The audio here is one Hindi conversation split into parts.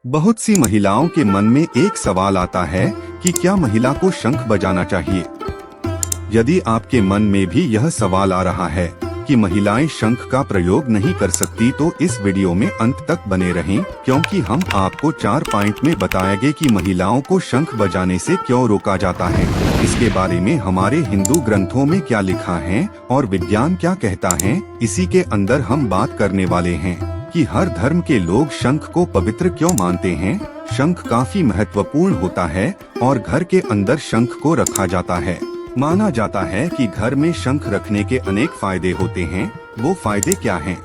बहुत सी महिलाओं के मन में एक सवाल आता है कि क्या महिला को शंख बजाना चाहिए। यदि आपके मन में भी यह सवाल आ रहा है कि महिलाएं शंख का प्रयोग नहीं कर सकती, तो इस वीडियो में अंत तक बने रहें, क्योंकि हम आपको 4 पॉइंट में बताएंगे कि महिलाओं को शंख बजाने से क्यों रोका जाता है। इसके बारे में हमारे हिंदू ग्रंथों में क्या लिखा है और विज्ञान क्या कहता है, इसी के अंदर हम बात करने वाले हैं कि हर धर्म के लोग शंख को पवित्र क्यों मानते हैं। शंख काफी महत्वपूर्ण होता है और घर के अंदर शंख को रखा जाता है। माना जाता है कि घर में शंख रखने के अनेक फायदे होते हैं। वो फायदे क्या हैं?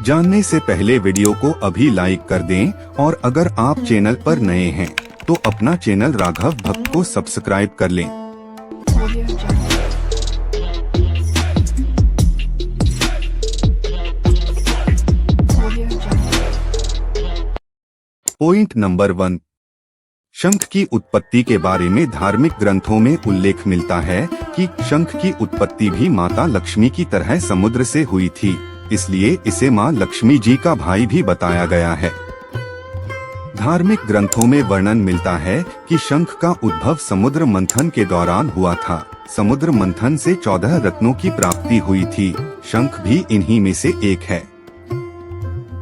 जानने से पहले वीडियो को अभी लाइक कर दें और अगर आप चैनल पर नए हैं तो अपना चैनल राघव भक्त को सब्सक्राइब कर लें। पॉइंट नंबर 1, शंख की उत्पत्ति के बारे में धार्मिक ग्रंथों में उल्लेख मिलता है कि शंख की उत्पत्ति भी माता लक्ष्मी की तरह समुद्र से हुई थी, इसलिए इसे माँ लक्ष्मी जी का भाई भी बताया गया है। धार्मिक ग्रंथों में वर्णन मिलता है कि शंख का उद्भव समुद्र मंथन के दौरान हुआ था। समुद्र मंथन से 14 रत्नों की प्राप्ति हुई थी। शंख भी इन्हीं में से एक है।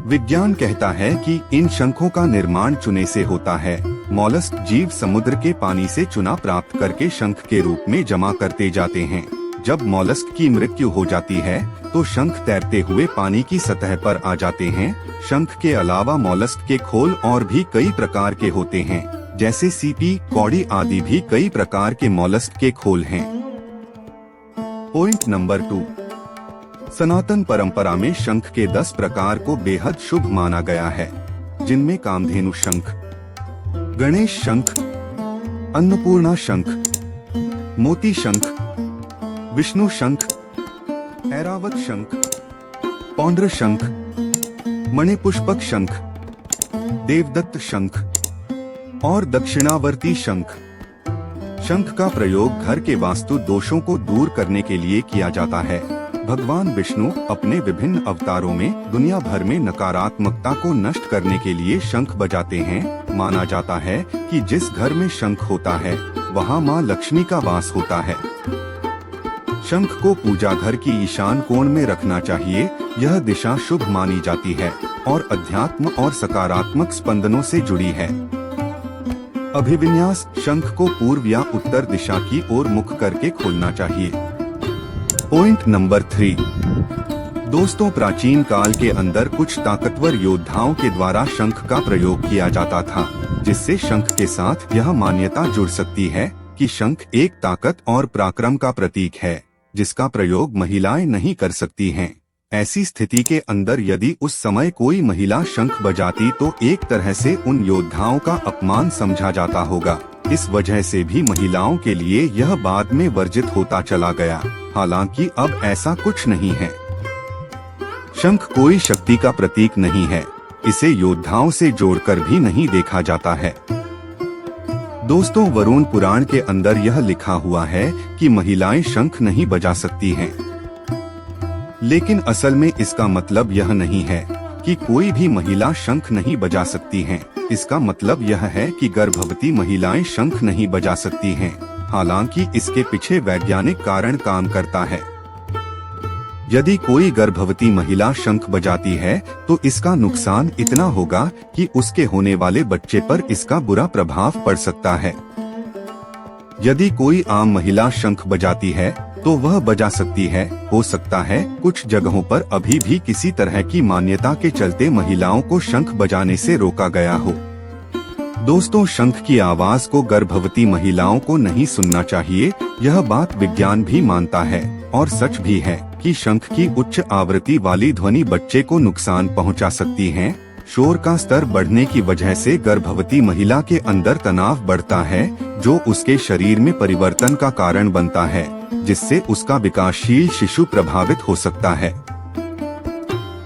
विज्ञान कहता है कि इन शंखों का निर्माण चूने से होता है। मॉलस्क जीव समुद्र के पानी से चूना प्राप्त करके शंख के रूप में जमा करते जाते हैं। जब मॉलस्क की मृत्यु हो जाती है तो शंख तैरते हुए पानी की सतह पर आ जाते हैं। शंख के अलावा मॉलस्क के खोल और भी कई प्रकार के होते हैं, जैसे सीपी, कौड़ी आदि भी कई प्रकार के मॉलस्क के खोल हैं। पॉइंट नंबर 2, सनातन परंपरा में शंख के 10 प्रकार को बेहद शुभ माना गया है, जिनमें कामधेनु शंख, गणेश शंख, अन्नपूर्णा शंख, मोती शंख, विष्णु शंख, ऐरावत शंख, पौंड्र शंख, मणिपुष्पक शंख, देवदत्त शंख और दक्षिणावर्ती शंख। शंख का प्रयोग घर के वास्तु दोषों को दूर करने के लिए किया जाता है। भगवान विष्णु अपने विभिन्न अवतारों में दुनिया भर में नकारात्मकता को नष्ट करने के लिए शंख बजाते हैं। माना जाता है कि जिस घर में शंख होता है वहाँ माँ लक्ष्मी का वास होता है। शंख को पूजा घर की ईशान कोण में रखना चाहिए। यह दिशा शुभ मानी जाती है और अध्यात्म और सकारात्मक स्पंदनों से जुड़ी है। अभिविन्यास, शंख को पूर्व या उत्तर दिशा की ओर मुख करके खोलना चाहिए। पॉइंट नंबर 3, दोस्तों, प्राचीन काल के अंदर कुछ ताकतवर योद्धाओं के द्वारा शंख का प्रयोग किया जाता था, जिससे शंख के साथ यह मान्यता जुड़ सकती है कि शंख एक ताकत और पराक्रम का प्रतीक है, जिसका प्रयोग महिलाएं नहीं कर सकती हैं। ऐसी स्थिति के अंदर यदि उस समय कोई महिला शंख बजाती तो एक तरह से उन योद्धाओं का अपमान समझा जाता होगा। इस वजह से भी महिलाओं के लिए यह बाद में वर्जित होता चला गया। हालांकि अब ऐसा कुछ नहीं है। शंख कोई शक्ति का प्रतीक नहीं है। इसे योद्धाओं से जोड़कर भी नहीं देखा जाता है। दोस्तों, वरुण पुराण के अंदर यह लिखा हुआ है कि महिलाएं शंख नहीं बजा सकती हैं। लेकिन असल में इसका मतलब यह नहीं है कि कोई भी महिला शंख नहीं बजा सकती हैं। इसका मतलब यह है कि गर्भवती महिलाएं शंख नहीं बजा सकती हैं। हालांकि इसके पीछे वैज्ञानिक कारण काम करता है। यदि कोई गर्भवती महिला शंख बजाती है तो इसका नुकसान इतना होगा कि उसके होने वाले बच्चे पर इसका बुरा प्रभाव पड़ सकता है। यदि कोई आम महिला शंख बजाती है तो वह बजा सकती है। हो सकता है कुछ जगहों पर अभी भी किसी तरह की मान्यता के चलते महिलाओं को शंख बजाने से रोका गया हो। दोस्तों, शंख की आवाज को गर्भवती महिलाओं को नहीं सुनना चाहिए। यह बात विज्ञान भी मानता है और सच भी है कि शंख की उच्च आवृत्ति वाली ध्वनि बच्चे को नुकसान पहुंचा सकती है। शोर का स्तर बढ़ने की वजह से गर्भवती महिला के अंदर तनाव बढ़ता है, जो उसके शरीर में परिवर्तन का कारण बनता है, जिससे उसका विकासशील शिशु प्रभावित हो सकता है।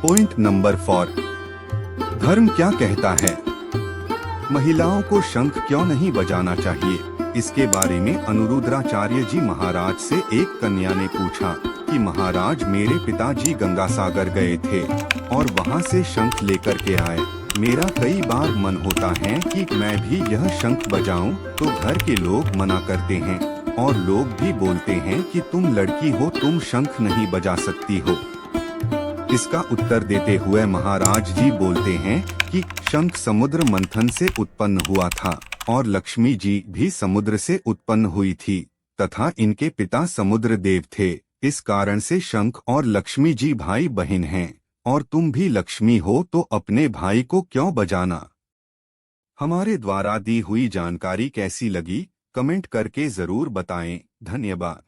पॉइंट नंबर 4, धर्म क्या कहता है? महिलाओं को शंख क्यों नहीं बजाना चाहिए? इसके बारे में अनुरुद्राचार्य जी महाराज से एक कन्या ने पूछा कि महाराज, मेरे पिताजी गंगा सागर गए थे और वहाँ से शंख लेकर के आए। मेरा कई बार मन होता है कि मैं भी यह शंख बजाऊं, तो घर के लोग मना करते हैं और लोग भी बोलते हैं कि तुम लड़की हो, तुम शंख नहीं बजा सकती हो। इसका उत्तर देते हुए महाराज जी बोलते हैं कि शंख समुद्र मंथन से उत्पन्न हुआ था और लक्ष्मी जी भी समुद्र से उत्पन्न हुई थी तथा इनके पिता समुद्र देव थे। इस कारण से शंख और लक्ष्मी जी भाई बहन हैं और तुम भी लक्ष्मी हो तो अपने भाई को क्यों बजाना। हमारे द्वारा दी हुई जानकारी कैसी लगी कमेंट करके जरूर बताएं। धन्यवाद।